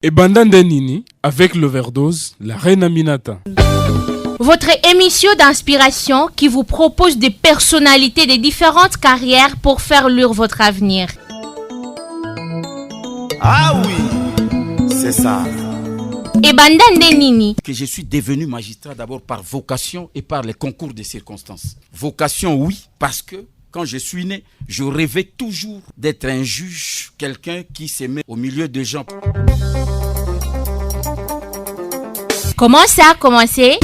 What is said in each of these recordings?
Et Bandande Nini, avec l'overdose, la reine Aminata. Votre émission d'inspiration qui vous propose des personnalités de différentes carrières pour faire luire votre avenir. Ah oui, c'est ça. Et Bandande Nini. Que je suis devenu magistrat d'abord par vocation et par les concours des circonstances. Vocation, oui, parce que quand je suis né, je rêvais toujours d'être un juge, quelqu'un qui se met au milieu des gens. Comment ça a commencé?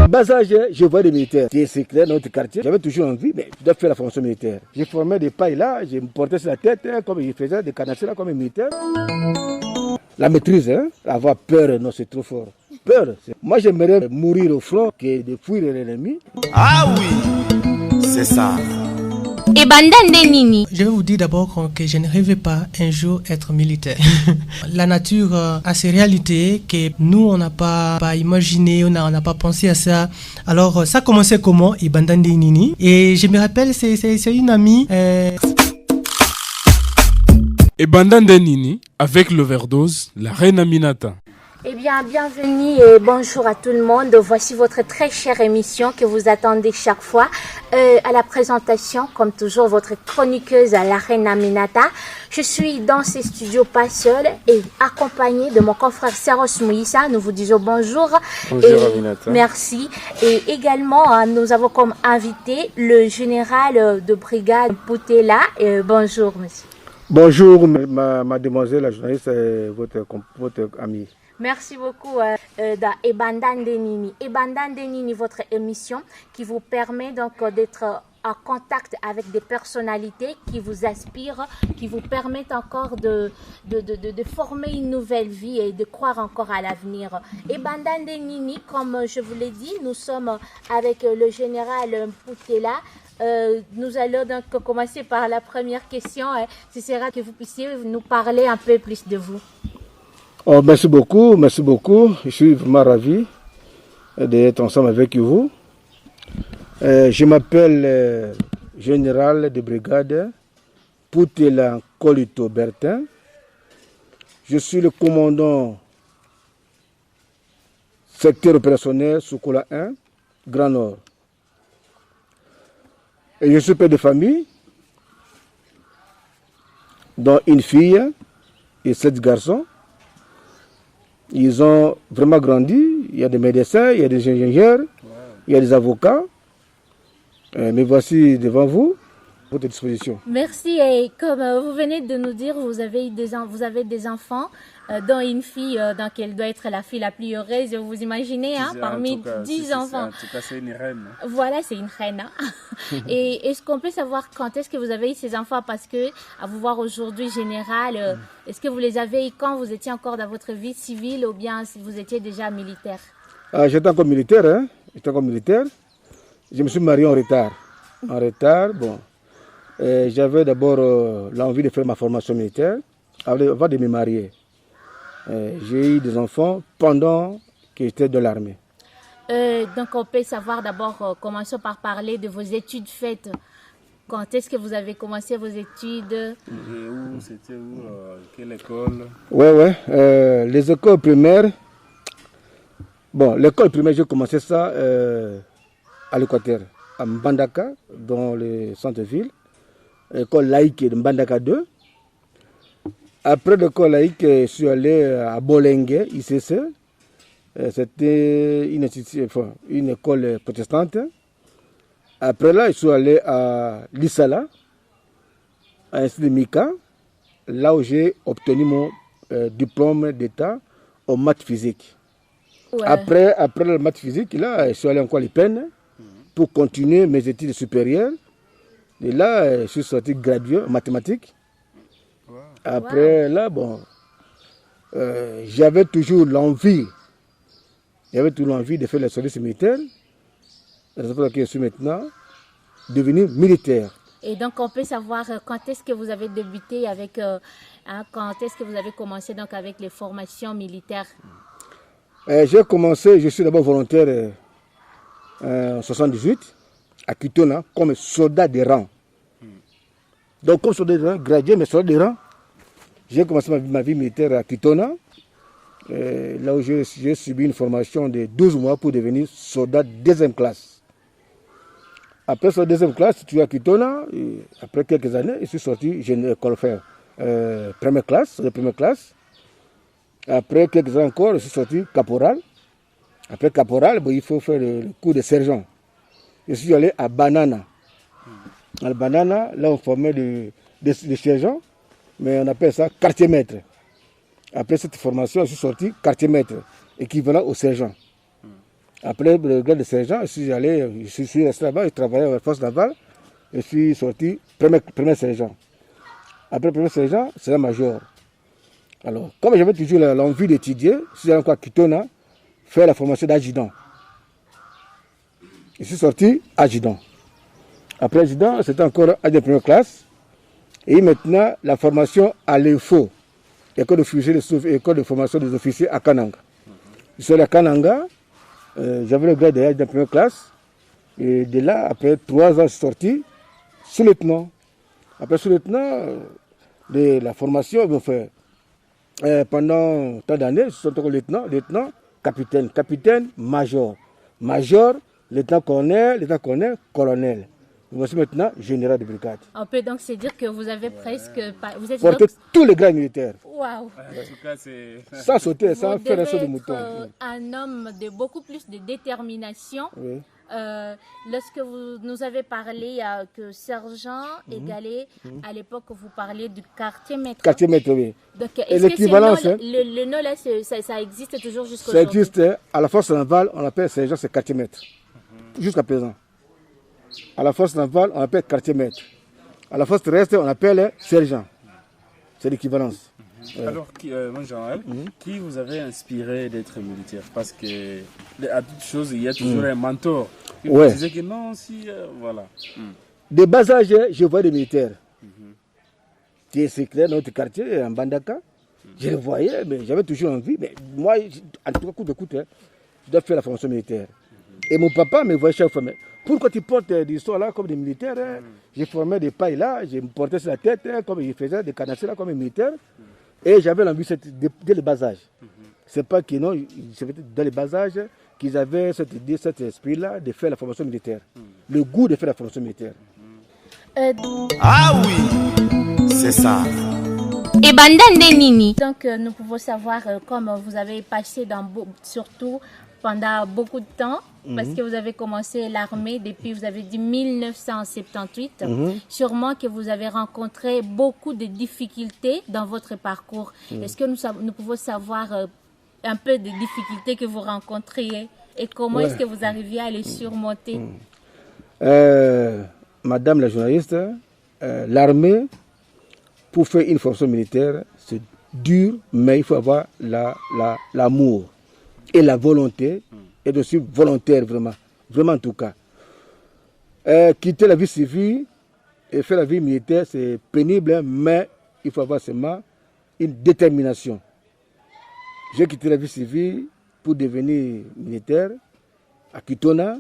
Bas âge, je vois des militaires. C'est clair dans notre quartier. J'avais toujours envie, mais je dois faire la formation militaire. J'ai formé des pailles là, je me portais sur la tête, comme je faisais des canasses là, comme un militaire. La maîtrise, avoir peur, non, c'est trop fort. Peur. Moi, j'aimerais mourir au front que de fuir l'ennemi. Ah oui, c'est ça. Et Bandande Nini. Je vais vous dire d'abord que je ne rêvais pas un jour être militaire. La nature a ses réalités que nous, on n'a pas imaginé, on n'a pas pensé à ça. Alors, ça a commencé comment? Et Bandande Nini. Et je me rappelle, c'est une amie. Et Bandande Nini, avec l'overdose, la reine Aminata. Eh bien, bienvenue et bonjour à tout le monde. Voici votre très chère émission que vous attendez chaque fois. À la présentation, comme toujours, votre chroniqueuse, la reine Aminata. Je suis dans ces studios pas seule et accompagnée de mon confrère Seros Mouissa. Nous vous disons bonjour. Bonjour Aminata. Merci. Et également, nous avons comme invité le général de brigade Poutela. Bonjour, monsieur. Bonjour, mademoiselle la journaliste, votre amie. Merci beaucoup dans Ebandande Nini. Ebandande Nini, votre émission qui vous permet donc d'être en contact avec des personnalités qui vous aspirent, qui vous permettent encore de former une nouvelle vie et de croire encore à l'avenir. Ebandande Nini, comme je vous l'ai dit, nous sommes avec le général Poutela. Nous allons donc commencer par la première question. Ce sera que vous puissiez nous parler un peu plus de vous. Oh, merci beaucoup. Je suis vraiment ravi d'être ensemble avec vous. Je m'appelle général de brigade Poutela Kolito Bertin. Je suis le commandant secteur opérationnel Soukoula 1, Grand Nord. Et je suis père de famille, dont une fille et 7 garçons. Ils ont vraiment grandi. Il y a des médecins, il y a des ingénieurs, il y a des avocats. Mais voici devant vous, à votre disposition. Merci. Et comme vous venez de nous dire, vous avez des enfants, dont une fille, donc elle doit être la fille la plus heureuse. Vous imaginez, parmi 10 enfants. En tout cas, c'est une reine. Voilà, c'est une reine. Et est-ce qu'on peut savoir quand est-ce que vous avez eu ces enfants? Parce que, à vous voir aujourd'hui, général, est-ce que vous les avez eu quand vous étiez encore dans votre vie civile ou bien si vous étiez déjà militaire? J'étais encore militaire, Je me suis marié en retard. Bon. J'avais d'abord l'envie de faire ma formation militaire avant de me marier. J'ai eu des enfants pendant que j'étais dans l'armée. Donc on peut savoir d'abord, commençons par parler de vos études faites. Quand est-ce que vous avez commencé vos études? Et où? C'était où? Quelle école? Les écoles primaires. Bon, l'école primaire, j'ai commencé ça à l'Équateur, à Mbandaka, dans le centre-ville. École laïque de Mbandaka 2. Après l'école laïque, je suis allé à Bolengue, ICC. C'était une école protestante. Après là, je suis allé à l'Issala, à l'Institut de Mika, là où j'ai obtenu mon diplôme d'État en maths physique. Ouais. Après le maths physique, là, je suis allé encore à l'IPEN pour continuer mes études supérieures. Et là, je suis sorti gradué en mathématiques. Wow. Après, là, bon, j'avais toujours l'envie de faire le service militaire. C'est pour ça que je suis maintenant devenu militaire. Et donc, on peut savoir quand est-ce que vous avez débuté avec, quand est-ce que vous avez commencé donc avec les formations militaires? J'ai commencé, je suis d'abord volontaire en 78 à Kitona comme soldat de rang. Donc, comme soldat de rang, gradué, mais soldat de rang. J'ai commencé ma vie militaire à Kitona, là où j'ai subi une formation de 12 mois pour devenir soldat deuxième classe. Après cette deuxième classe, je suis à Kitona, et après quelques années, je suis sorti, j'ai une école première classe. Après quelques années encore, je suis sorti caporal. Après caporal, il faut faire le cours de sergent. Je suis allé à Banana. À Banana, là on formait des sergents, mais on appelle ça quartier maître. Après cette formation, je suis sorti quartier maître, équivalent au sergent. Après le grade de sergent, je suis resté là-bas, je travaillais à la force navale, je suis sorti premier sergent. Après premier sergent, c'est major. Alors, comme j'avais toujours l'envie d'étudier, je suis allé encore à Kitona faire la formation d'adjudant. Je suis sorti adjudant. Après adjudant, c'était encore à la première classe. Et maintenant, la formation à l'EFO, école de formation des officiers à Kananga. Je suis allé à Kananga, j'avais le grade de première classe. Et de là, après 3 ans, je suis sorti sous-lieutenant. Après sous-lieutenant, de la formation, ils vont faire. Pendant tant d'années, je suis encore lieutenant, capitaine, major. Major, lieutenant-colonel, colonel. Je suis maintenant général de brigade. On peut donc se dire que vous avez presque... Vous êtes porté tous les grades militaires. Waouh! En tout cas, c'est... Sans sauter, sans Vous faire un devez saut de être mouton. un homme de beaucoup plus de détermination. Oui. Lorsque vous nous avez parlé que sergent égalé, à l'époque vous parliez du quartier maître. Quartier maître, oui. Donc, Et est-ce que l'équivalence, le nom là, ça existe toujours jusqu'à ça aujourd'hui? existe à la force navale, on appelle sergent, c'est quartier maître. Jusqu'à présent. À la force navale, on appelle quartier maître. À la force terrestre, on appelle sergent. C'est l'équivalence. Alors, mon général, qui vous avez inspiré d'être militaire? Parce que à toute chose, il y a toujours un mentor. Vous Ouais. disait que non, si, voilà. De bas âge, je vois des militaires. Qui est clair dans notre quartier, en Bandaka. Je les voyais, mais j'avais toujours envie. Mais moi, en tout cas, coup de coude, je dois faire la formation militaire. Et mon papa me voyait chaque fois. Mais pourquoi tu portes des histoires là comme des militaires? J'ai formé des pailles là, je me portais sur la tête, comme je faisais des canassés là comme des militaires. Et j'avais l'envie dès le bas âge. C'est pas que non, c'était dans le bas âge qu'ils avaient cette idée, cet esprit-là de faire la formation militaire. Le goût de faire la formation militaire. Ah oui, c'est ça. Et Bandande Nini. Donc nous pouvons savoir comme vous avez passé surtout pendant beaucoup de temps, parce que vous avez commencé l'armée depuis, vous avez dit 1978, sûrement que vous avez rencontré beaucoup de difficultés dans votre parcours. Est-ce que nous pouvons savoir un peu des difficultés que vous rencontriez et comment est-ce que vous arriviez à les surmonter? Madame la journaliste, l'armée, pour faire une formation militaire, c'est dur, mais il faut avoir l'amour et la volonté, et aussi volontaire vraiment, vraiment en tout cas. Quitter la vie civile et faire la vie militaire, c'est pénible, mais il faut avoir seulement une détermination. J'ai quitté la vie civile pour devenir militaire à Kitona.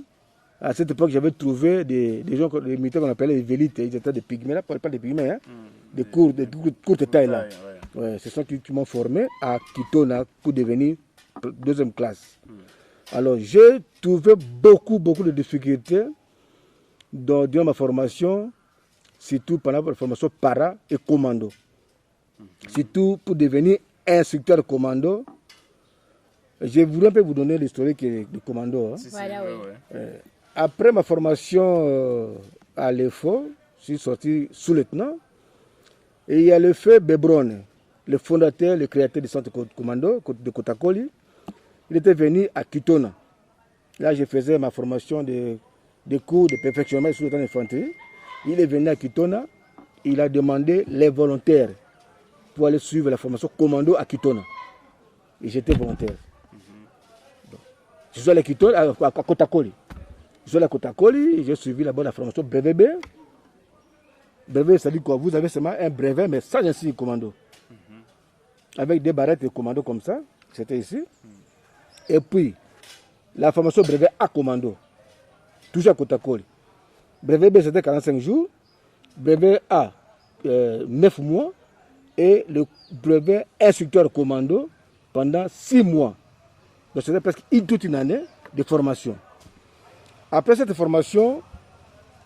À cette époque, j'avais trouvé des gens, des militaires qu'on appelait les vélites, ils étaient des pygmées, là, pas des pygmées, des courtes tailles là. Ouais, c'est ça qui m'ont formé à Kitona pour devenir deuxième classe. Alors, j'ai trouvé beaucoup de difficultés durant ma formation, surtout pendant la formation para et commando. Surtout pour devenir instructeur commando. Je voudrais un peu vous donner l'historique du commando. Voilà, oui. Après ma formation à l'EFO, je suis sorti sous-lieutenant. Et il y a le feu Bebron, le fondateur, le créateur du centre commando de Kotakoli. Il était venu à Kitona. Là, je faisais ma formation de cours de perfectionnement sous le temps d'infanterie. Il est venu à Kitona. Il a demandé les volontaires pour aller suivre la formation commando à Kitona. Et j'étais volontaire. Je suis allé à Kitona, à Kotakoli. Je suis allé à Kotakoli, j'ai suivi là-bas la formation BVB. BVB, c'est-à-dire quoi? Vous avez seulement un brevet, mais sans insigne commando. Avec des barrettes de commando comme ça. C'était ici. Et puis, la formation brevet A commando, toujours à Kotakoli. Brevet B, c'était 45 jours. Brevet A, 9 mois. et le brevet instructeur commando pendant 6 mois. Donc c'était presque toute une année de formation. Après cette formation,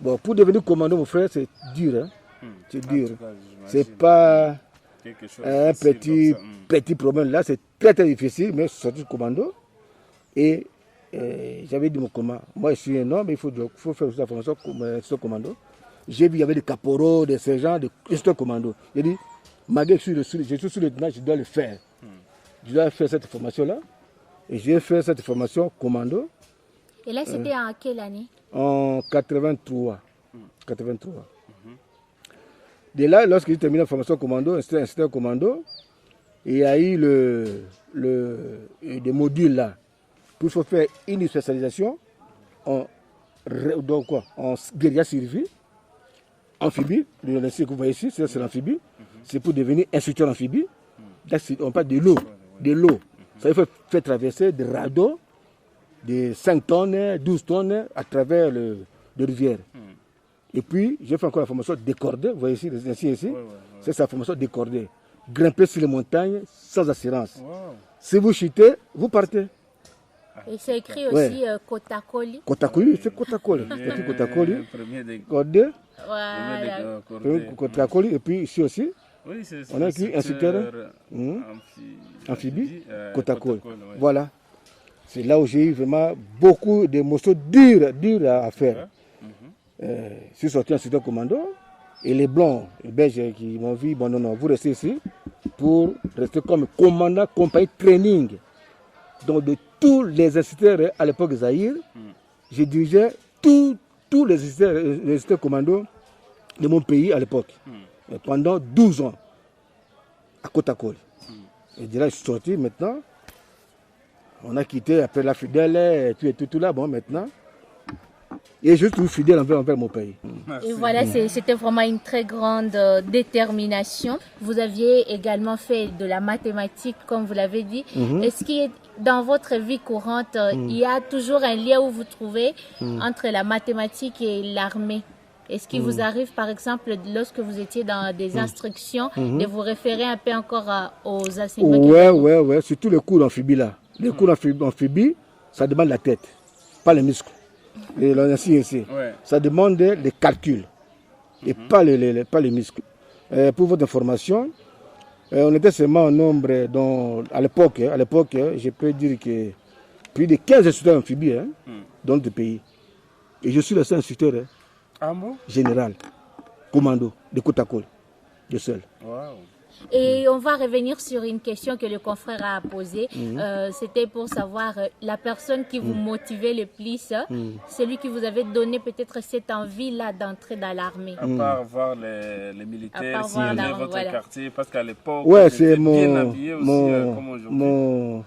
bon, pour devenir commando, mon frère, c'est dur. Hein? C'est dur. C'est pas un petit problème. Là, c'est très très difficile, mais je suis sorti du commando. Et j'avais dit mon comment. Moi, je suis un homme, il faut faire la formation sur commando. J'ai vu, il y avait des caporaux, des sergents, des instructeurs commando. J'ai dit, malgré que je suis sous-lieutenant, je dois le faire. Je dois faire cette formation-là. Et j'ai fait cette formation commando. Et là, c'était en quelle année? En 83. 83. De là, lorsque j'ai terminé la formation commando, c'était un commando, il y a eu des modules là. Pour faire une spécialisation en guérilla survie, amphibie, le que vous voyez ici, c'est l'amphibie. C'est pour devenir instructeur amphibie. Là, on parle de l'eau. Ça veut faire traverser des radeaux de 5 tonnes, 12 tonnes à travers les rivières. Et puis, j'ai fait encore la formation décordée. Vous voyez ici, c'est sa formation décordée. Grimper sur les montagnes sans assurance. Si vous chutez, vous partez. Et c'est écrit aussi Kotakoli. Kotakoli, c'est Kotakoli. C'est Kotakoli. Cordé. Voilà. Kotakoli. Et puis ici aussi, Oui, c'est on a écrit instructeur amphibie, Kotakoli. Voilà. C'est là où j'ai eu vraiment beaucoup de morceaux durs à faire. Je suis sorti instructeur commando. Et les blancs, les belges qui m'ont vu, bon non, vous restez ici pour rester comme commandant compagnie training. Donc de tous les instructeurs à l'époque de Zaïre, je dirigeais tous les instructeurs commandos de mon pays à l'époque. Pendant 12 ans, à Kotakoli. Et de là, je suis sorti maintenant. On a quitté après la fidèle et tout là, bon maintenant. Et je suis toujours fidèle envers mon pays. Et voilà, c'était vraiment une très grande détermination. Vous aviez également fait de la mathématique, comme vous l'avez dit. Est-ce que dans votre vie courante, il y a toujours un lien où vous trouvez entre la mathématique et l'armée? Est-ce qu'il vous arrive, par exemple, lorsque vous étiez dans des instructions, de vous référer un peu encore aux enseignements? Ouais. Surtout les cours d'amphibie là. Les cours d'amphibie, ça demande la tête, pas les muscles. Et ça demande les calculs et pas les muscles. Pour votre information, on était seulement en nombre, à l'époque, je peux dire que plus de 15 instructeurs amphibies dans notre pays. Et je suis le seul instructeur général, commando de Kotakoli, le seul. Wow. Et on va revenir sur une question que le confrère a posée. C'était pour savoir la personne qui vous motivait le plus, celui qui vous avait donné peut-être cette envie-là d'entrer dans l'armée. À part voir les militaires, sillonner votre quartier, parce qu'à l'époque, c'est bien habillé aussi, comme aujourd'hui.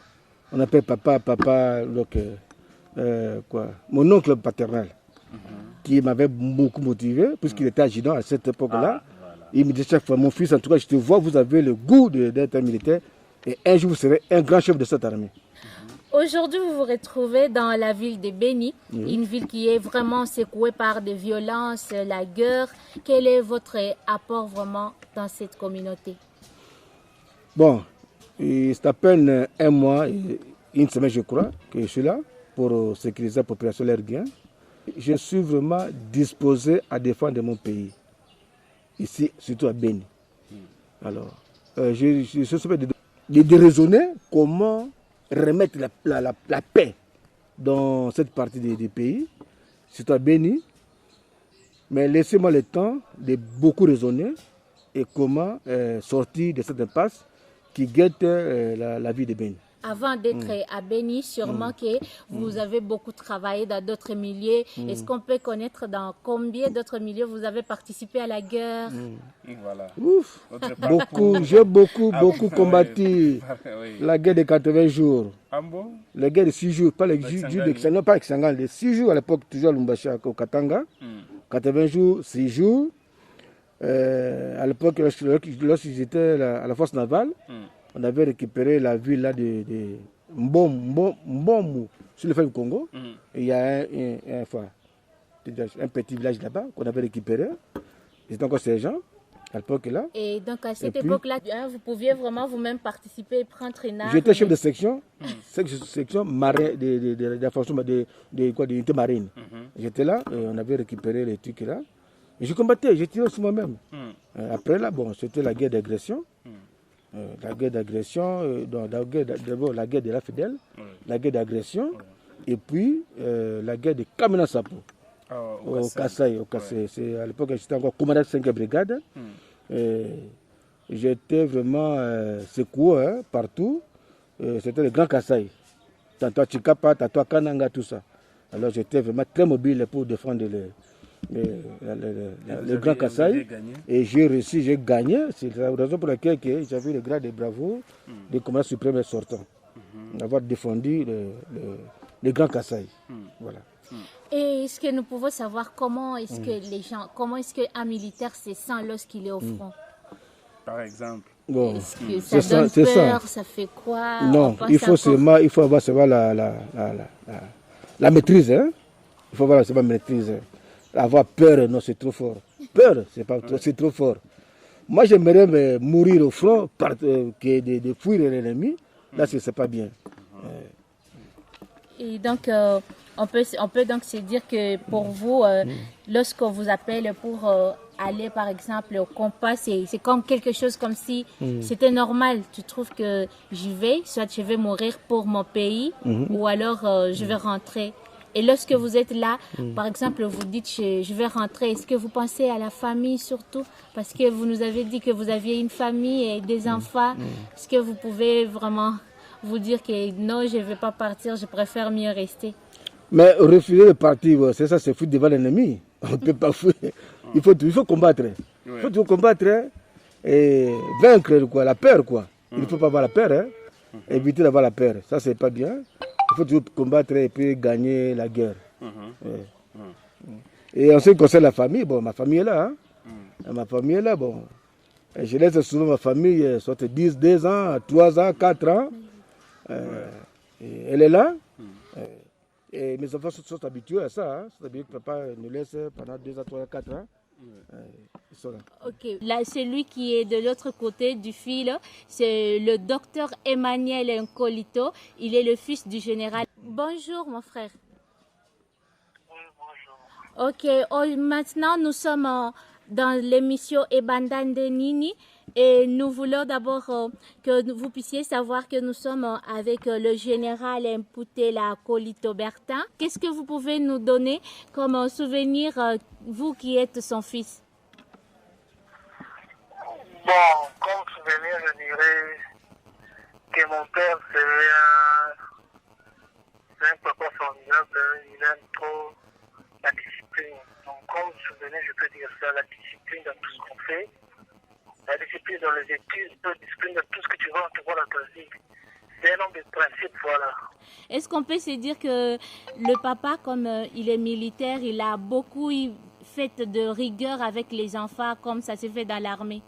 On appelle papa donc, mon oncle paternel, qui m'avait beaucoup motivé, puisqu'il était adjudant à cette époque-là. Il me dit chaque fois, mon fils, en tout cas, je te vois, vous avez le goût d'être un militaire et un jour vous serez un grand chef de cette armée. Aujourd'hui, vous vous retrouvez dans la ville de Béni, une ville qui est vraiment secouée par des violences, la guerre. Quel est votre apport vraiment dans cette communauté? Bon, c'est à peine un mois, une semaine je crois, que je suis là pour sécuriser la population bien. Je suis vraiment disposé à défendre mon pays. Ici, surtout à Béni. Alors, je suis de raisonner comment remettre la paix dans cette partie du pays, surtout à Béni. Mais laissez-moi le temps de beaucoup raisonner et comment sortir de cette impasse qui guette la vie de Béni. Avant d'être à Béni, sûrement que vous avez beaucoup travaillé dans d'autres milieux. Est-ce qu'on peut connaître dans combien d'autres milieux vous avez participé à la guerre? Voilà. Ouf, j'ai beaucoup combattu la guerre de 80 jours. La guerre de 6 jours, pas les jours de Kisangani, pas Kisangani, les 6 jours à l'époque, toujours à Lumbashi, au Katanga. 80 jours, 6 jours. À l'époque, lorsque j'étais à la force navale, on avait récupéré la ville là de Mbomou, sur le fleuve Congo. Et il y a un petit village là-bas qu'on avait récupéré. C'était encore ces gens. à l'époque-là. Et donc à cette Et puis- époque-là, vous pouviez vraiment vous-même participer et prendre une arme. J'étais chef de section, section marin, de la fonction de l'unité marine. J'étais là, et on avait récupéré les trucs là. Et je combattais, je tirais sur moi-même. Après là, bon, c'était la guerre d'agression. La guerre d'agression, d'abord la guerre de la Fidèle, la guerre d'agression, et puis la guerre de Kamena Sapo. Au Kassai. À l'époque, j'étais encore commandant de 5e brigade. J'étais vraiment secoué partout. C'était le Grand Kassai. Tantôt à Chikapa, tantôt à Kananga, tout ça. Alors j'étais vraiment très mobile pour défendre le Grand Kassai. Et j'ai réussi, j'ai gagné. C'est la raison pour laquelle j'avais le grade de bravoure du commandant suprême sortant. D'avoir défendu le Grand Kassai. Voilà. Et est-ce que nous pouvons savoir comment est-ce qu'un militaire se sent lorsqu'il est au front? Par exemple. Bon, Est-ce que ça donne peur, ça fait quoi? Non, il faut avoir seulement la maîtrise. Hein? Il faut avoir seulement la maîtrise. Avoir peur, non, c'est trop fort. Peur, c'est trop fort. Moi, j'aimerais mourir au front que de fuir l'ennemi. Là, c'est pas bien. Et donc, on peut donc se dire que pour vous, lorsqu'on vous appelle pour aller, par exemple, au compas, c'est comme quelque chose comme si c'était normal. Tu trouves que j'y vais, soit je vais mourir pour mon pays, ou alors je vais rentrer. Et lorsque vous êtes là, par exemple, vous dites je vais rentrer, est-ce que vous pensez à la famille surtout? Parce que vous nous avez dit que vous aviez une famille et des enfants. Est-ce que vous pouvez vraiment vous dire que non, je ne vais pas partir, je préfère mieux rester? Mais refuser de partir, c'est ça, c'est foutre devant l'ennemi. On ne peut pas fuir. Il faut combattre. Il faut toujours combattre et vaincre quoi, la peur. Quoi. Il ne faut pas avoir la peur. Hein. Éviter d'avoir la peur. Ça, c'est pas bien. Il faut toujours combattre et puis gagner la guerre. Et en ce qui concerne la famille, bon, ma famille est là. Hein. Ma famille est là. Bon. Et je laisse souvent ma famille, soit 10, 2 ans, 3 ans, 4 ans. Et elle est là. Et mes enfants sont habitués à ça. Hein. C'est-à-dire que papa nous laisse pendant 2 ans, 3 ans, 4 ans. Ils sont là. Ok, là, celui qui est de l'autre côté du fil, c'est le docteur Emmanuel Nkolito. Il est le fils du général. Bonjour, mon frère. Oui, bonjour. Ok, maintenant nous sommes dans l'émission Ebandande Nini et nous voulons d'abord que vous puissiez savoir que nous sommes avec le général Mputela Kolito Bertin. Qu'est-ce que vous pouvez nous donner comme souvenir, vous qui êtes son fils? Bon, comme souvenir, je dirais que mon père, c'est un papa formidable. Il aime trop la discipline. Donc, comme souvenir, je peux dire ça, la discipline dans tout ce qu'on fait. La discipline dans les études, la discipline dans tout ce que tu vas te voir dans ta vie. C'est un homme de principe, voilà. Est-ce qu'on peut se dire que le papa, comme il est militaire, il a beaucoup fait de rigueur avec les enfants, comme ça se fait dans l'armée?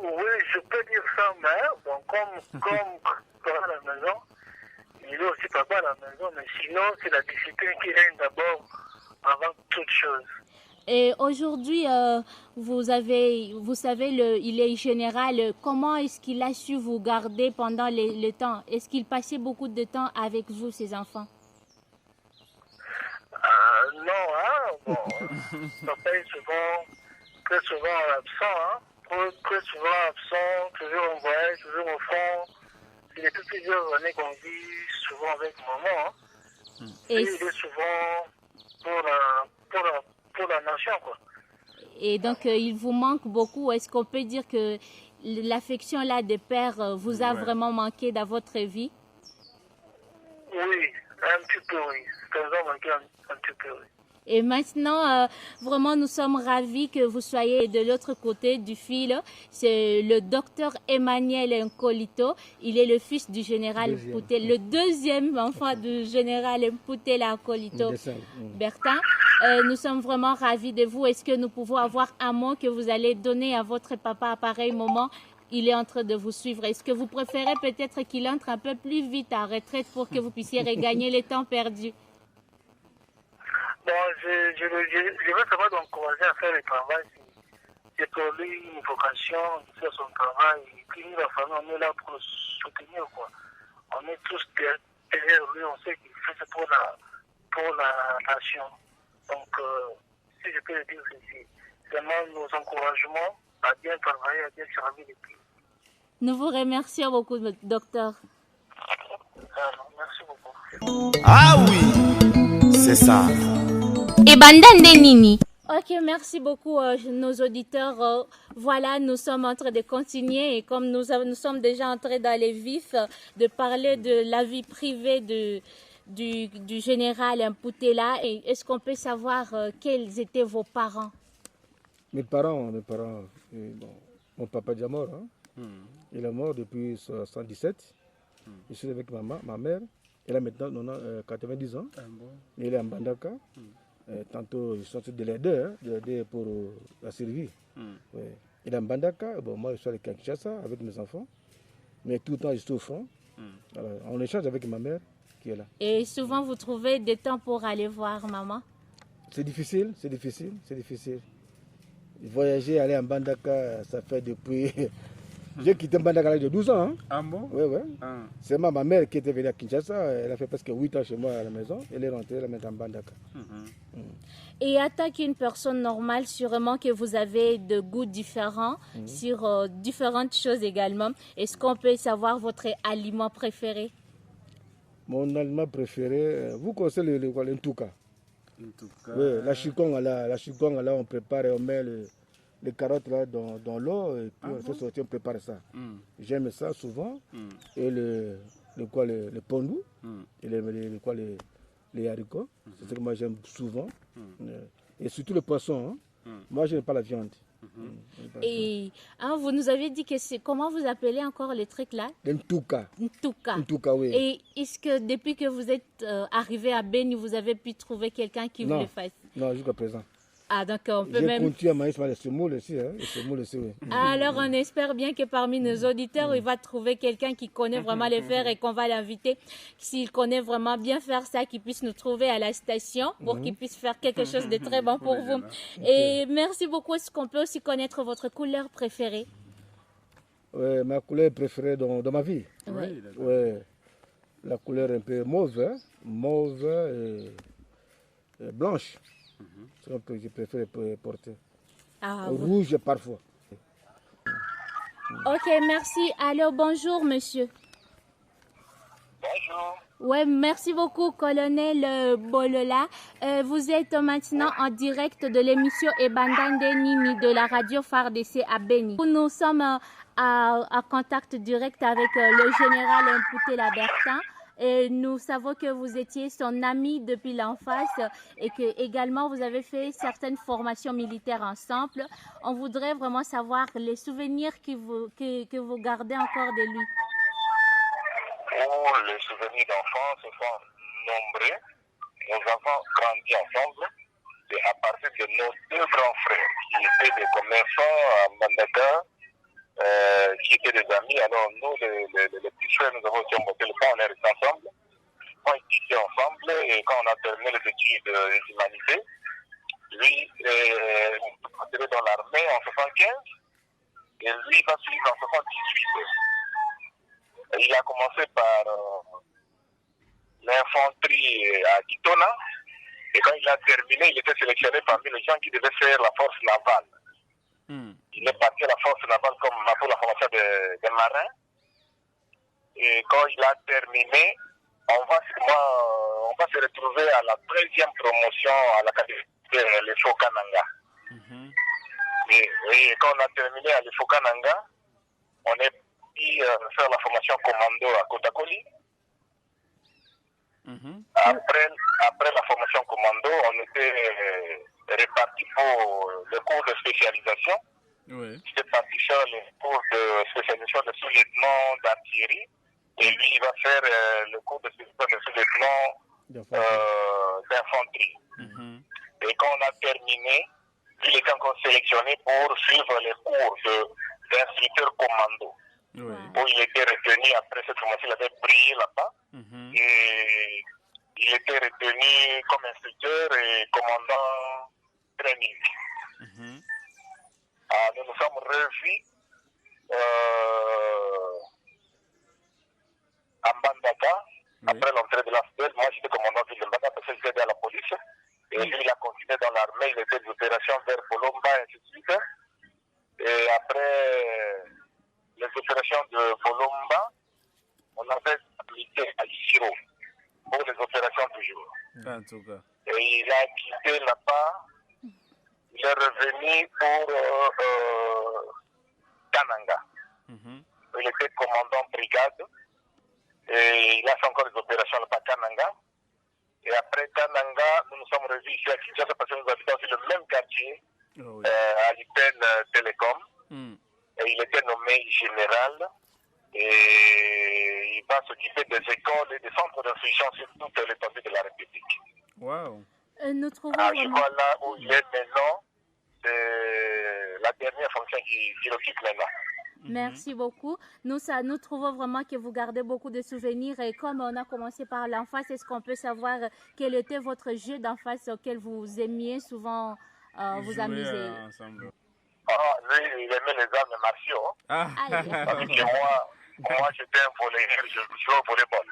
Oui, je peux dire ça, mais bon, comme papa à la maison, il est aussi papa à la maison, mais sinon, c'est la discipline qui règne d'abord avant toute chose. Et aujourd'hui, vous savez, il est général. Comment est-ce qu'il a su vous garder pendant le temps? Est-ce qu'il passait beaucoup de temps avec vous, ses enfants? Non, hein, bon, papa est très souvent absent, hein, très souvent absent, toujours en voyage, toujours au front. Il y a plusieurs années qu'on vit souvent avec maman, hein. Et il est souvent pour la nation, quoi. Et donc, il vous manque beaucoup. Est-ce qu'on peut dire que l'affection là des pères vous a vraiment manqué dans votre vie? Oui, un petit peu, oui. Ça nous a manqué un petit peu, oui. Et maintenant, vraiment, nous sommes ravis que vous soyez de l'autre côté du fil. C'est le docteur Emmanuel Nkolito. Il est le fils du général Mputela, le deuxième enfant du général Mputela Nkolito Bertin. Nous sommes vraiment ravis de vous. Est-ce que nous pouvons avoir un mot que vous allez donner à votre papa à pareil moment? Il est en train de vous suivre. Est-ce que vous préférez peut-être qu'il entre un peu plus vite en retraite pour que vous puissiez regagner le temps perdu? Bon, je vais savoir d'encourager à faire le travail C'est pour lui une vocation, il fait son travail. Et puis nous, la famille, on est là pour le soutenir, quoi. On est tous derrière lui, on sait qu'il fait ça pour la nation. Donc, si je peux le dire, c'est vraiment nos encouragements à bien travailler, à bien servir les pays. Nous vous remercions beaucoup, docteur. Alors, merci beaucoup. Ah oui, c'est ça. Et Bandande Nini. Ok, merci beaucoup nos auditeurs. Voilà, nous sommes en train de continuer et comme nous sommes déjà entrés dans les vifs, de parler de la vie privée du général Mputela. Et est-ce qu'on peut savoir quels étaient vos parents? Mes parents, bon, mon papa est déjà mort. Hein. Il est mort depuis 1977. Je suis avec ma mère. Elle a maintenant 90 ans. Il est en Bandaka. Tantôt, je suis en train de l'aider pour la survie. Ouais. Il est en Bandaka. Bon, moi, je suis avec Kinshasa, avec mes enfants. Mais tout le temps, je suis au front. Alors, on échange avec ma mère qui est là. Et souvent, vous trouvez des temps pour aller voir maman? C'est difficile. Voyager, aller en Bandaka, ça fait depuis... J'ai quitté Bandaka à l'âge de 12 ans. Hein. Ah bon? Oui. C'est ma mère qui était venue à Kinshasa. Elle a fait presque 8 ans chez moi à la maison. Elle est rentrée, elle est maintenant en Bandaka. Et en tant qu'une personne normale, sûrement que vous avez de goûts différents sur différentes choses également. Est-ce qu'on peut savoir votre aliment préféré? Mon aliment préféré, vous connaissez le Ntouka? Oui, la chikonga là, on prépare et on met les carottes là dans l'eau et puis on fait sortir, on prépare ça. J'aime ça souvent. Et le pondou et les haricots, c'est ce que moi j'aime souvent. Et surtout le poisson. Hein. Moi je n'aime pas la viande. Et vous nous avez dit que c'est comment vous appelez encore les trucs là? Ntouka. Ntouka, oui. Et est-ce que depuis que vous êtes arrivé à Beni, vous avez pu trouver quelqu'un qui vous le fasse? Non, jusqu'à présent. Ah, donc on peut même... J'ai continué à manger les semoules aussi. Hein. Les semoules aussi, oui. Alors on espère bien que parmi nos auditeurs, il va trouver quelqu'un qui connaît vraiment les faire et qu'on va l'inviter. S'il connaît vraiment bien faire ça, qu'il puisse nous trouver à la station pour qu'il puisse faire quelque chose de très bon pour vous. Et merci beaucoup. Est-ce qu'on peut aussi connaître votre couleur préférée? Oui, ma couleur préférée dans ma vie. Oui. Ouais. La couleur un peu mauve, hein. Mauve et blanche. C'est ce que je préfère porter. Rouge parfois. Ok, merci. Alors, bonjour, monsieur. Bonjour. Ouais, merci beaucoup, colonel Bolola. Vous êtes maintenant en direct de l'émission Ebandande Nini de la radio FARDC à Beni. Nous sommes en contact direct avec le général Mputela Bertin. Et nous savons que vous étiez son ami depuis l'enfance et que également vous avez fait certaines formations militaires ensemble. On voudrait vraiment savoir les souvenirs que vous gardez encore de lui. Oh, les souvenirs d'enfance sont nombreux. Nous avons grandi ensemble. Et à partir de nos deux grands frères qui étaient des commerçants à Bandaka, qui étaient des amis. Alors nous, les petits frères, nous avons aussi monté le pas, on est restés ensemble. On étudiait ensemble et quand on a terminé les études d'humanité, lui est entré dans l'armée en 75 et lui va suivre en 78. Il a commencé par l'infanterie à Kitona et quand il a terminé, il était sélectionné parmi les gens qui devaient faire la force navale. Il est parti à la force navale pour la formation des marins. Et quand il a terminé, on va se retrouver à la 13e promotion à la catégorie de l'Efokananga. Et quand on a terminé à l'Efokananga, on est parti faire la formation commando à Kotakoli. Après la formation commando, on était répartis pour le cours de spécialisation. J'étais parti faire le cours de spécialisation de sous-lieutenant d'artillerie. Et lui, il va faire le cours de spécialisation de sous-lieutenant d'infanterie. Et quand on a terminé, il était encore sélectionné pour suivre les cours d'instructeur commando. Où il était retenu, après cette formation, il avait brillé là-bas. Et il était retenu comme instructeur et commandant training. Nous nous sommes revus à Mbandaka, après l'entrée de la FDL. Moi, j'étais commandant de Mbandaka parce que j'étais à la police. Et lui, il a continué dans l'armée, il était des opérations vers Bolomba, et ainsi de suite. Et après les opérations de Bolomba, on avait habité à Isiro pour les opérations toujours. En tout cas. Et il a quitté là-bas, il est revenu pour Kananga. Il était commandant brigade et il a fait encore des opérations là-bas à Kananga. Et après Kananga, nous nous sommes revus ici à Kinshasa parce que nous habitons sur le même quartier, à l'IPEN Télécom. Et il était nommé général et il va s'occuper des écoles et des centres d'instruction sur toute l'étendue de la République. Wow. Nous trouvons Je vraiment... vois là où il est maintenant, c'est la dernière fonction qu'il occupe maintenant. Merci beaucoup. Nous trouvons vraiment que vous gardez beaucoup de souvenirs et comme on a commencé par l'enfance, est-ce qu'on peut savoir quel était votre jeu d'enfance auquel vous aimiez souvent vous amuser Ensemble. Lui, il aimait les arts martiaux. Parce que moi j'étais un volleyeur, je jouais au volleyball.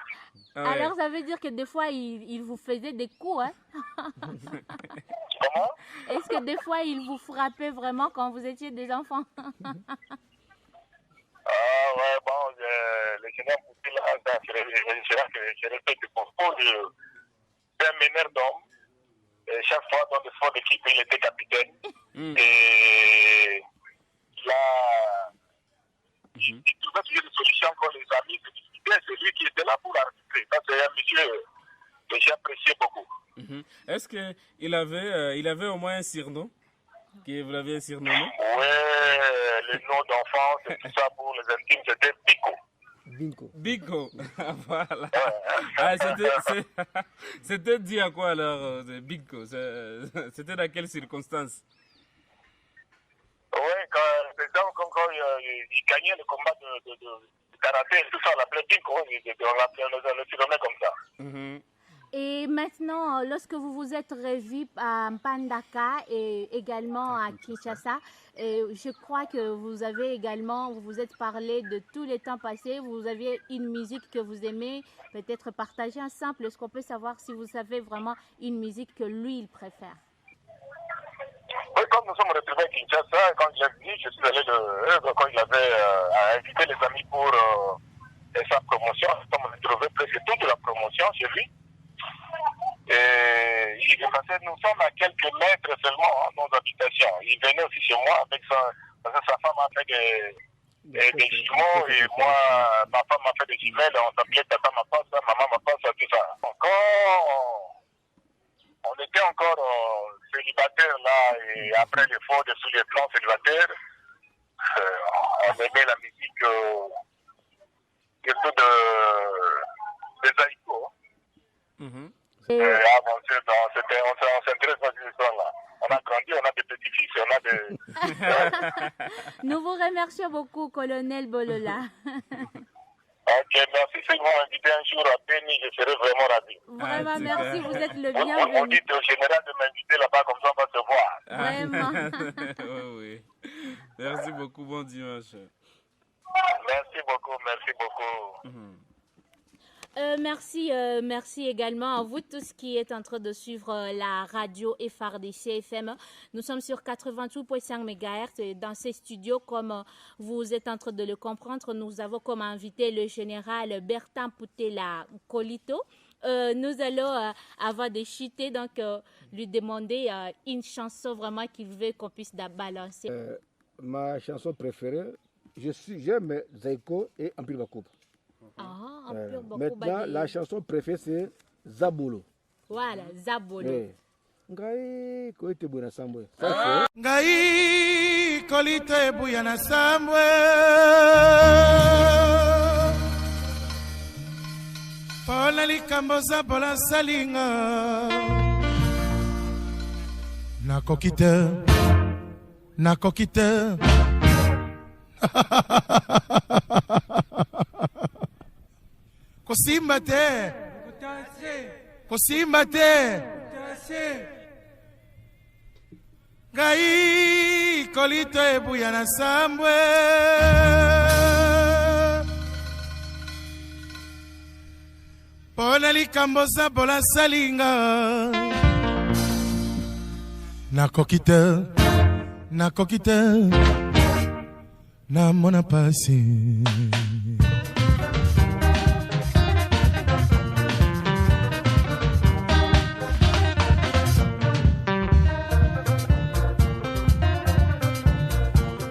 Alors ça veut dire que des fois, il vous faisait des coups, hein? Comment? Est-ce que des fois, il vous frappait vraiment quand vous étiez des enfants? Ouais, bon, le général Poutine, je respecte beaucoup. C'est un meneur d'homme. Et chaque fois dans le sport d'équipe, il était capitaine. Et il trouvait toujours des solutions quand les amis se disputaient. C'est lui qui était là pour arbitrer. Ça, c'est un monsieur que j'ai apprécié beaucoup. Est-ce qu'il avait au moins un surnom? Que vous l'aviez surnommé? Oui, le nom d'enfant, c'est tout ça pour les intimes, c'était Biko. Biko, voilà. C'était dit à quoi alors, Biko? C'était dans quelles circonstances? Oui, quand il gagnait le combat de karaté et tout ça, on l'appelait Biko, on le surnommait comme ça. Et maintenant, lorsque vous vous êtes revus à Mbandaka et également à Kinshasa, je crois que vous vous êtes parlé de tous les temps passés, vous aviez une musique que vous aimez, peut-être partager ensemble. Est-ce qu'on peut savoir si vous savez vraiment une musique que lui, il préfère? Oui, quand nous sommes retrouvés à Kinshasa, quand il est venu, je suis allé quand il avait invité les amis pour sa promotion, nous sommes retrouvés presque toute la promotion chez lui. Et nous sommes à quelques mètres seulement de nos habitations. Il venait aussi chez moi avec parce que sa femme a fait des jumeaux et moi, ma femme a fait des jumelles. On s'appelait Tata Mapassa, Maman Mapassa, tout ça. Quand on était encore célibataires là, et après les faux de sous les plans célibataires, on aimait la musique surtout des haïkus. On s'intéresse à cette histoire-là. On a grandi, on a des petits-fils, on a des... Nous vous remercions beaucoup, colonel Bolola. Ok, merci. Si vous m'invitez un jour à Béni, je serai vraiment ravi. Vraiment, merci. Vous êtes le On bienvenu. dit au général de m'inviter là-bas, comme ça on va se voir. Vraiment. Oui. Merci beaucoup. Bon dimanche. Merci beaucoup, merci beaucoup. Merci également à vous tous qui êtes en train de suivre la radio FRDC FM. Nous sommes sur 88.5 MHz et dans ces studios, comme vous êtes en train de le comprendre, nous avons comme invité le général Bertin Poutela Kolito. Nous allons, avant de chuter, donc lui demander une chanson vraiment qu'il veut qu'on puisse balancer. Ma chanson préférée, j'aime Zaiko et Ampil Bakouba. Maintenant, la chanson préférée, c'est Zabolo. Voilà, Zabolo. Ngai kolite buyana sambwe. Ngai kolite buyana sambwe. Pona likambo zabola salinga. Nakokite. Kosimba te. Ngai kolito ebuya na sambwe pona likambo za bola salinga nakoki te na mona pasi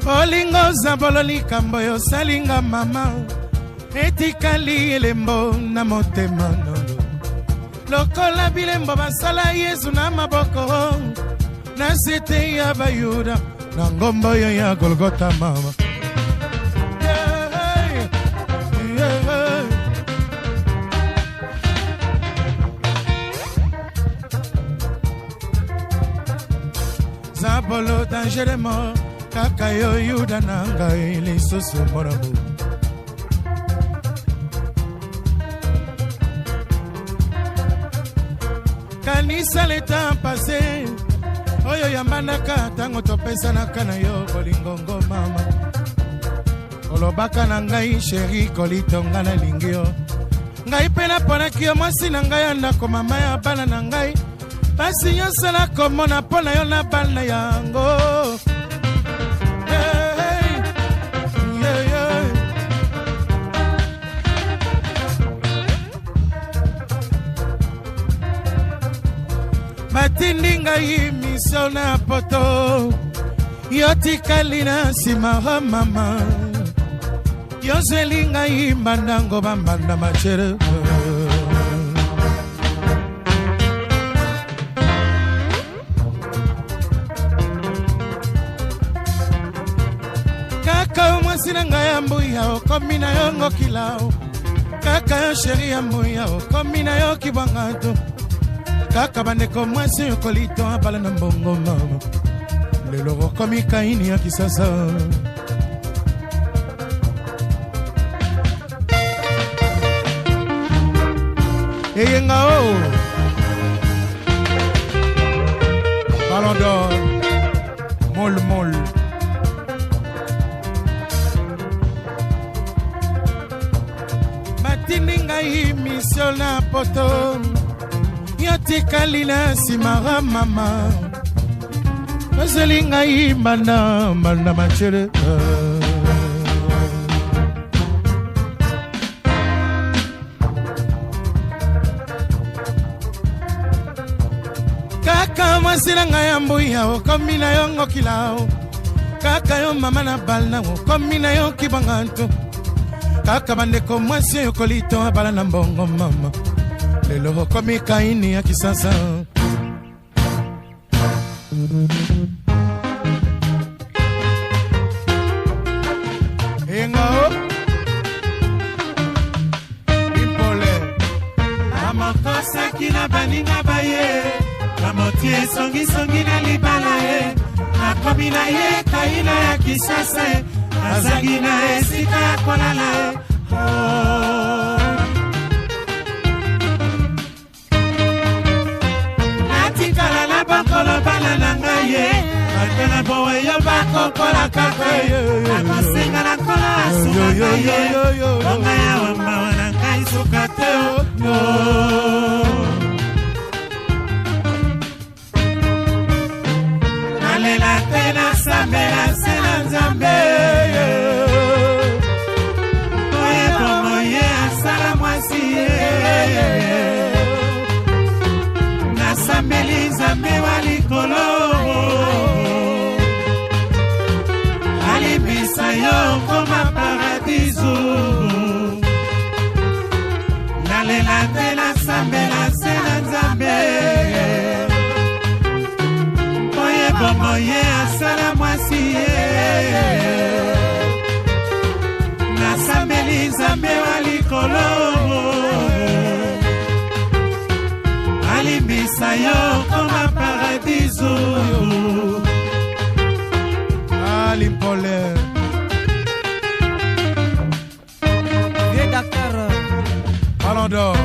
olingo zabolo likambo yo salinga mama etikali elembo na motema nango lokola bilembo basala Yesu na maboko na sete ya bayuda na ngombo yo ya Golgota mama zabolo dangeremo kaka yo yuda na ngai lisusu morabu kanisa leta passé oyo yambandaka tango topesanaka na yo bolingongo mama olobaka na ngai sheri kolito nga nalingi yo ngai mpe naponaki yo mwasi na ngai ya ndako mama ya bana na ngai basi nyonso nakomona mpo na yo na bana yango batindi ngai miso na poto yo tikali na nsima o mama yo zweli ngai mbandango bambanda machere kaka mwasi na ngai ya mbuya okomi na yo ngokilao kaka yo sheri ya mbuya okomi na yo kibwangato kaka bandeko mwasi okolito abala na mbongo mama lelo okomi kaini ya kisasa eyenga o Ballon d'Or mol matindi ngai misio na poto yotikali na nsima ga mama ozeli ngai mbanda machere kaka mwasi na ngai ya mbuya okomi na yo ngokilao kaka yo mama na bala okomi na yo kibwanganto kaka bandeko mwasi okolito abala na mbongo mama lelo okomi kaini ya kisasa engao impole amakosa kina baninga baye kamotie songi na libala ye akomi na ye kaina ya kisasa azangi na esika ya kolala ye natikala na bakolo bala na ngai ye akena bowe yo bakokola kaka ye akosenga na kola asuka ye onga ya wambawa na ngai suka te nalela te na sambela se na nzambe oye bongo ye asala mwasi ye nasambeli nzambe wa likolo alibisa yo koma paradiso nalela te nasambela se na nzambe oye bongo ye asala mwasi ye nasambeli nzambe wa likolo alimbisa yo koma paradiso alimpole Dakar Ballon d'Or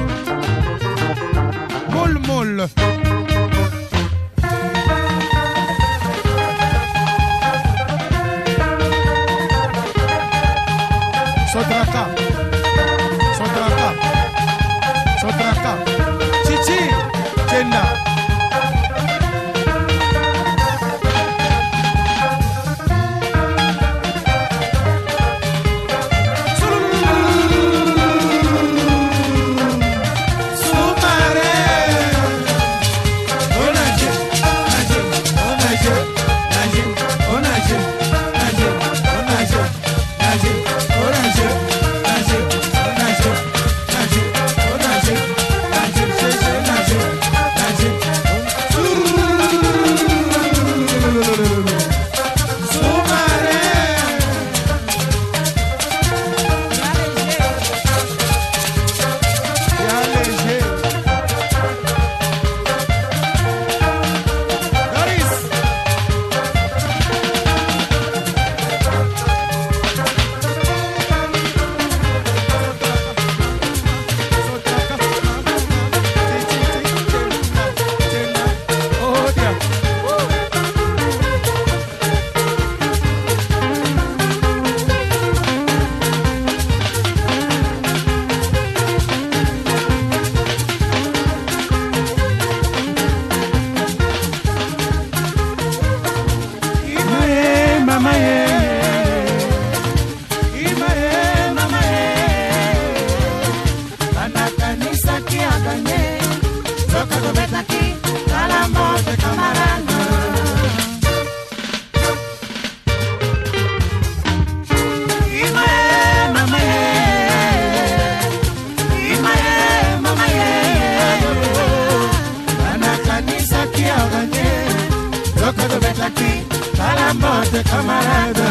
morte camarade.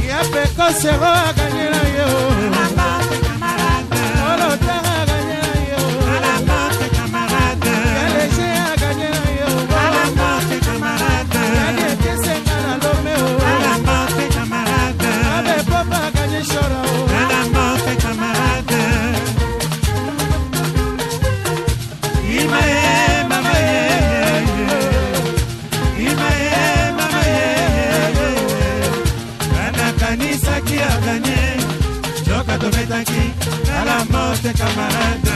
Ya peko sero a gagné la yo. La morte camarade. Olotara a gagné la yo. La morte camarade. Ya léger a gagné la yo. La morte camarade. Ya dété senga la lome o. La morte camarade. Abe papa a gagné chora o. La morte camarade. Imae mama ye. Imae mama ye. Kana kanisa qui a gagné. Joka dometaki. La morte camarade.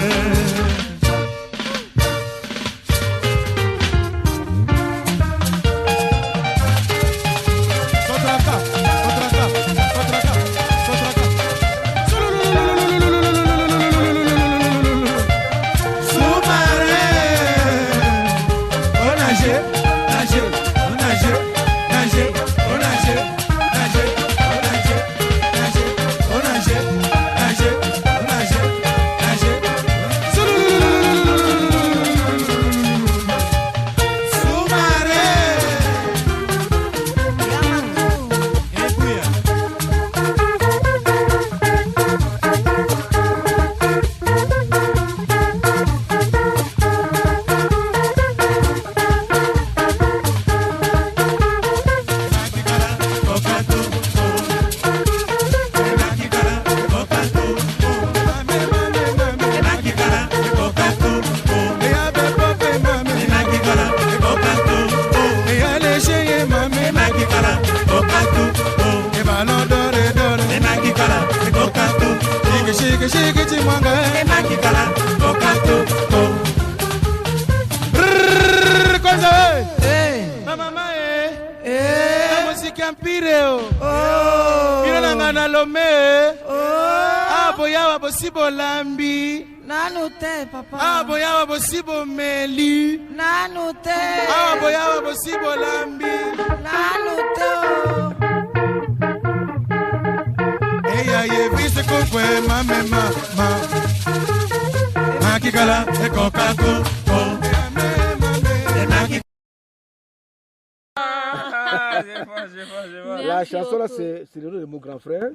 La chanson là, c'est le nom de mon grand frère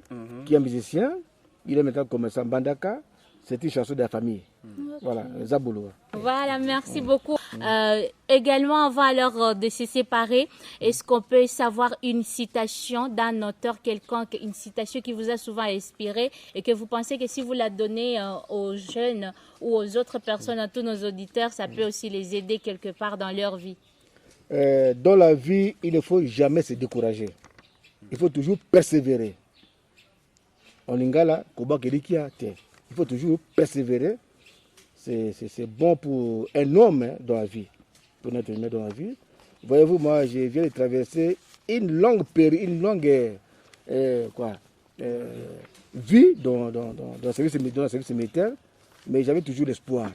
qui est musicien. Il est maintenant commerçant Bandaka. C'est une chanson de la famille. Voilà, Zabolo. Voilà, merci beaucoup. Également, avant alors de se séparer, est-ce qu'on peut savoir une citation d'un auteur quelconque, une citation qui vous a souvent inspiré et que vous pensez que si vous la donnez aux jeunes ou aux autres personnes, à tous nos auditeurs, ça peut aussi les aider quelque part dans leur vie? Dans la vie, il ne faut jamais se décourager. Il faut toujours persévérer. En lingala, il faut toujours persévérer. C'est bon pour un homme dans la vie. Pour notre humain dans la vie. Voyez-vous, moi, je viens de traverser une longue période, une longue vie dans le service militaire, mais j'avais toujours l'espoir.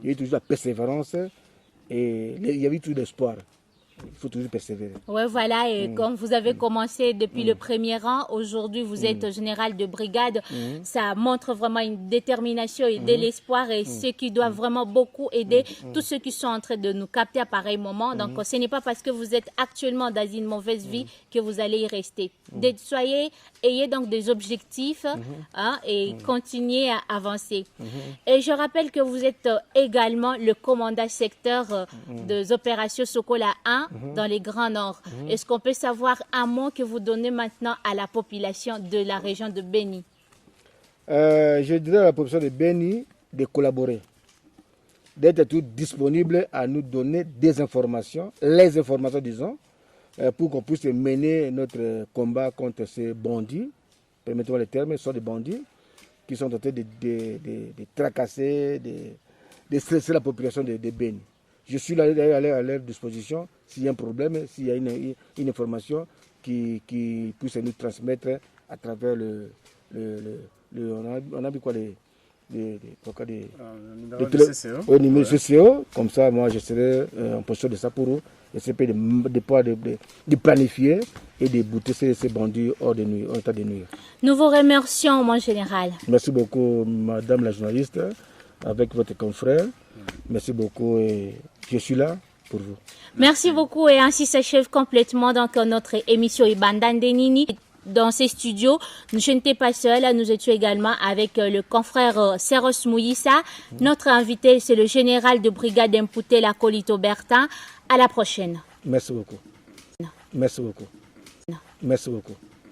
Il y avait toujours la persévérance et il y avait toujours l'espoir. Il faut toujours persévérer. Oui, voilà, et comme vous avez commencé depuis le premier rang, aujourd'hui vous êtes général de brigade, ça montre vraiment une détermination et de l'espoir et ceux qui doivent vraiment beaucoup aider tous ceux qui sont en train de nous capter à pareil moment. Donc ce n'est pas parce que vous êtes actuellement dans une mauvaise vie que vous allez y rester. Ayez donc des objectifs et continuez à avancer. Et je rappelle que vous êtes également le commandant secteur des opérations Sokola 1 dans les Grands Nord. Est-ce qu'on peut savoir un mot que vous donnez maintenant à la population de la région de Beni? Je dirais à la population de Beni de collaborer, d'être tout disponible à nous donner des informations, les informations disons, pour qu'on puisse mener notre combat contre ces bandits, permettez-moi le terme, ce sont des bandits qui sont en train de tracasser, de stresser la population de Beni. Je suis là à leur disposition s'il y a un problème, s'il y a une information qui puisse nous transmettre à travers on a vu quoi au numéro CCO. Comme ça, moi, je serai en position de ça pour eux. Essayer de planifier et de bouter ces bandits hors de nuit, en état de nuit. Nous vous remercions, mon général. Merci beaucoup, madame la journaliste, avec votre confrère. Merci beaucoup et je suis là pour vous. Merci beaucoup et ainsi s'achève complètement donc notre émission Ibandan Denini. Dans ces studios, je n'étais pas seule, nous étions également avec le confrère Seros Mouyissa. Notre invité, c'est le général de brigade Impouté Lacolito Bertin. À la prochaine. Merci beaucoup. Merci beaucoup. Merci beaucoup.